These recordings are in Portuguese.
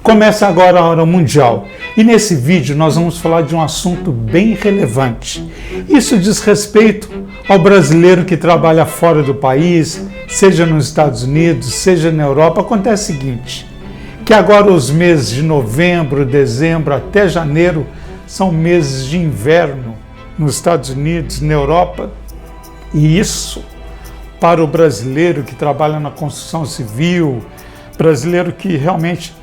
Começa agora a Hora Mundial e nesse vídeo nós vamos falar de um assunto bem relevante. Isso diz respeito ao brasileiro que trabalha fora do país, seja nos Estados Unidos, seja na Europa. Acontece o seguinte, que agora os meses de novembro, dezembro até janeiro são meses de inverno nos Estados Unidos, na Europa, e isso para o brasileiro que trabalha na construção civil, brasileiro que realmente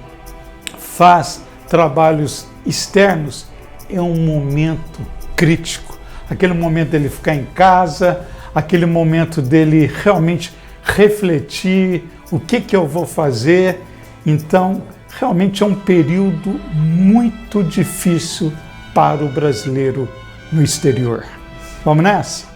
faz trabalhos externos, é um momento crítico. Aquele momento dele ficar em casa, aquele momento dele realmente refletir o que eu vou fazer. Então, realmente é um período muito difícil para o brasileiro no exterior. Vamos nessa?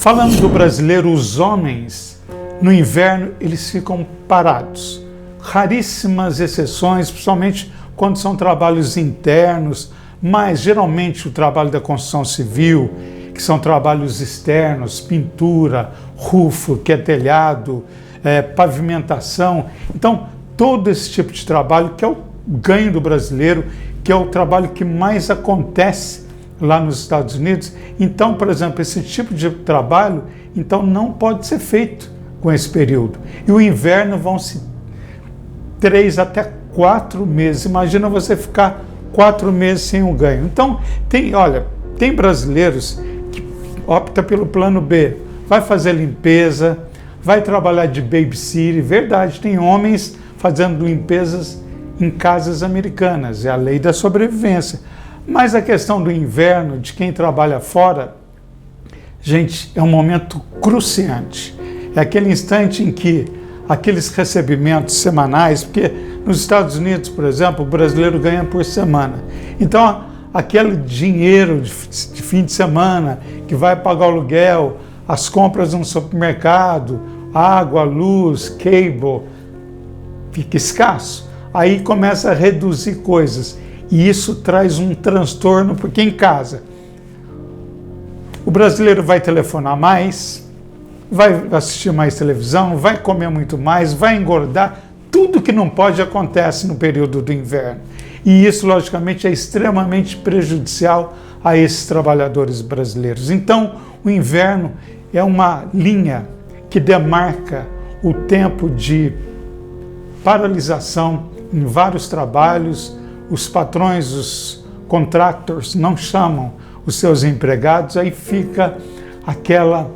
Falando do brasileiro, os homens, no inverno, eles ficam parados. Raríssimas exceções, principalmente quando são trabalhos internos, mas geralmente o trabalho da construção civil, que são trabalhos externos, pintura, rufo, que é telhado, pavimentação. Então, todo esse tipo de trabalho, que é o ganho do brasileiro, que é o trabalho que mais acontece lá nos Estados Unidos. Então, por exemplo, esse tipo de trabalho então não pode ser feito com esse período. E o inverno vão se 3 até 4 meses. Imagina você ficar 4 meses sem um ganho. Então, tem brasileiros que optam pelo plano B. Vai fazer limpeza, vai trabalhar de babysitter. Verdade, tem homens fazendo limpezas em casas americanas. É a lei da sobrevivência. Mas a questão do inverno, de quem trabalha fora, gente, é um momento cruciante. É aquele instante em que aqueles recebimentos semanais, porque nos Estados Unidos, por exemplo, o brasileiro ganha por semana. Então, aquele dinheiro de fim de semana que vai pagar o aluguel, as compras no supermercado, água, luz, cable, fica escasso. Aí começa a reduzir coisas. E isso traz um transtorno, porque em casa o brasileiro vai telefonar mais, vai assistir mais televisão, vai comer muito mais, vai engordar. Tudo que não pode acontece no período do inverno. E isso, logicamente, é extremamente prejudicial a esses trabalhadores brasileiros. Então, o inverno é uma linha que demarca o tempo de paralisação em vários trabalhos. Os patrões, os contractors não chamam os seus empregados, aí fica aquela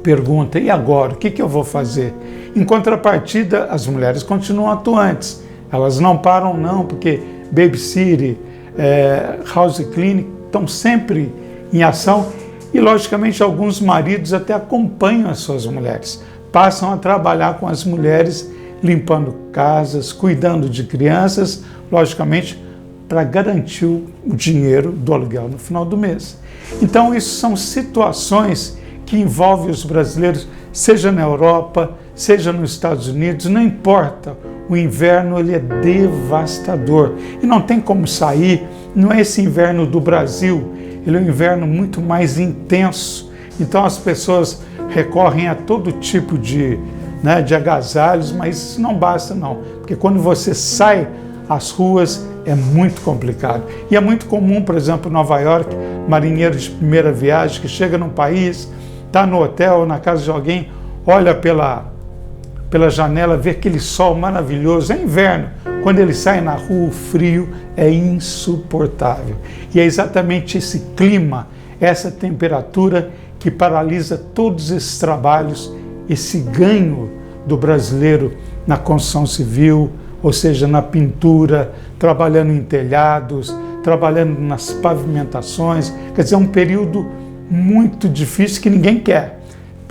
pergunta, e agora, o que eu vou fazer? Em contrapartida, as mulheres continuam atuantes, elas não param não, porque babysitter, house cleaning estão sempre em ação e, logicamente, alguns maridos até acompanham as suas mulheres, passam a trabalhar com as mulheres, limpando casas, cuidando de crianças, logicamente, para garantir o dinheiro do aluguel no final do mês. Então, isso são situações que envolvem os brasileiros, seja na Europa, seja nos Estados Unidos, não importa. O inverno ele é devastador e não tem como sair. Não é esse inverno do Brasil, ele é um inverno muito mais intenso. Então, as pessoas recorrem a todo tipo de agasalhos, mas isso não basta não, porque quando você sai às ruas é muito complicado. E é muito comum, por exemplo, em Nova York, marinheiro de primeira viagem que chega num país, está no hotel ou na casa de alguém, olha pela janela, vê aquele sol maravilhoso, é inverno. Quando ele sai na rua, o frio é insuportável. E é exatamente esse clima, essa temperatura que paralisa todos esses trabalhos, esse ganho do brasileiro na construção civil, ou seja, na pintura, trabalhando em telhados, trabalhando nas pavimentações. Quer dizer, é um período muito difícil que ninguém quer.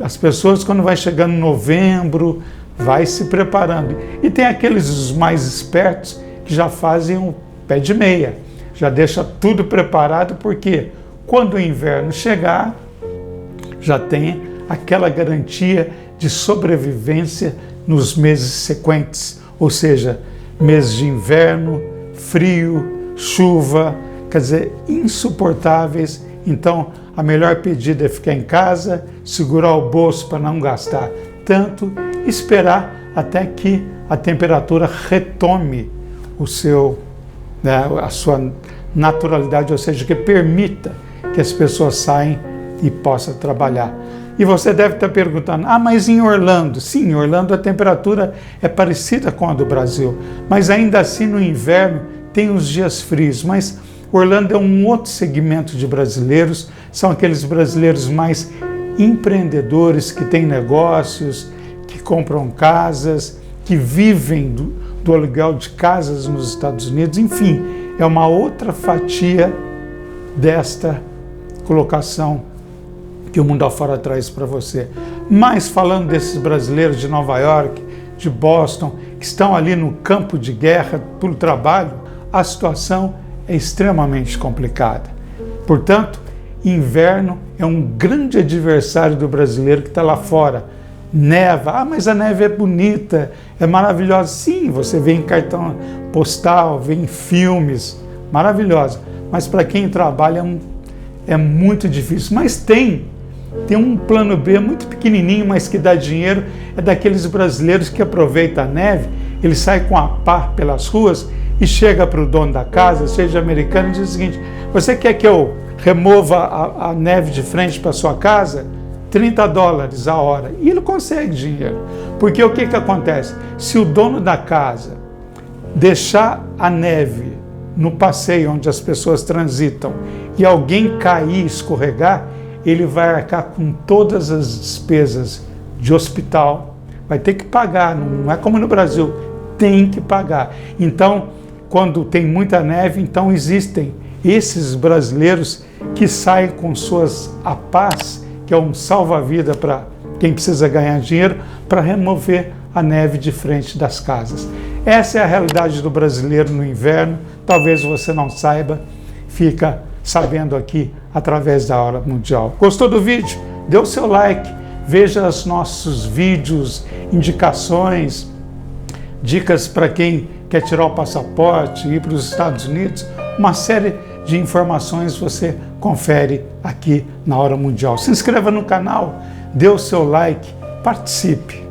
As pessoas, quando vai chegando novembro, vai se preparando. E tem aqueles os mais espertos que já fazem o pé de meia, já deixa tudo preparado, porque quando o inverno chegar, já tem aquela garantia de sobrevivência nos meses sequentes, ou seja, meses de inverno, frio, chuva, quer dizer, insuportáveis. Então, a melhor pedida é ficar em casa, segurar o bolso para não gastar tanto, esperar até que a temperatura retome a sua naturalidade, ou seja, que permita que as pessoas saiam e possam trabalhar. E você deve estar perguntando, mas em Orlando? Sim, em Orlando a temperatura é parecida com a do Brasil, mas ainda assim no inverno tem os dias frios. Mas Orlando é um outro segmento de brasileiros, são aqueles brasileiros mais empreendedores, que têm negócios, que compram casas, que vivem do aluguel de casas nos Estados Unidos. Enfim, é uma outra fatia desta colocação que o Mundo Afora traz para você. Mas falando desses brasileiros de Nova York, de Boston, que estão ali no campo de guerra pelo trabalho, a situação é extremamente complicada. Portanto, inverno é um grande adversário do brasileiro que está lá fora. Neva, mas a neve é bonita, é maravilhosa. Sim, você vê em cartão postal, vê em filmes, maravilhosa. Mas para quem trabalha é muito difícil. Mas tem um plano B muito pequenininho, mas que dá dinheiro, é daqueles brasileiros que aproveitam a neve, ele sai com a pá pelas ruas e chega para o dono da casa, seja americano, e diz o seguinte: você quer que eu remova a neve de frente para sua casa? $30 a hora. E ele consegue dinheiro. Porque o que acontece? Se o dono da casa deixar a neve no passeio onde as pessoas transitam e alguém cair, escorregar, ele vai arcar com todas as despesas de hospital, vai ter que pagar, não é como no Brasil, tem que pagar. Então, quando tem muita neve, então existem esses brasileiros que saem com suas apás, que é um salva-vida para quem precisa ganhar dinheiro, para remover a neve de frente das casas. Essa é a realidade do brasileiro no inverno. Talvez você não saiba, fica sabendo aqui através da Hora Mundial. Gostou do vídeo? Dê o seu like, veja os nossos vídeos, indicações, dicas para quem quer tirar o passaporte, ir para os Estados Unidos, uma série de informações você confere aqui na Hora Mundial. Se inscreva no canal, dê o seu like, participe.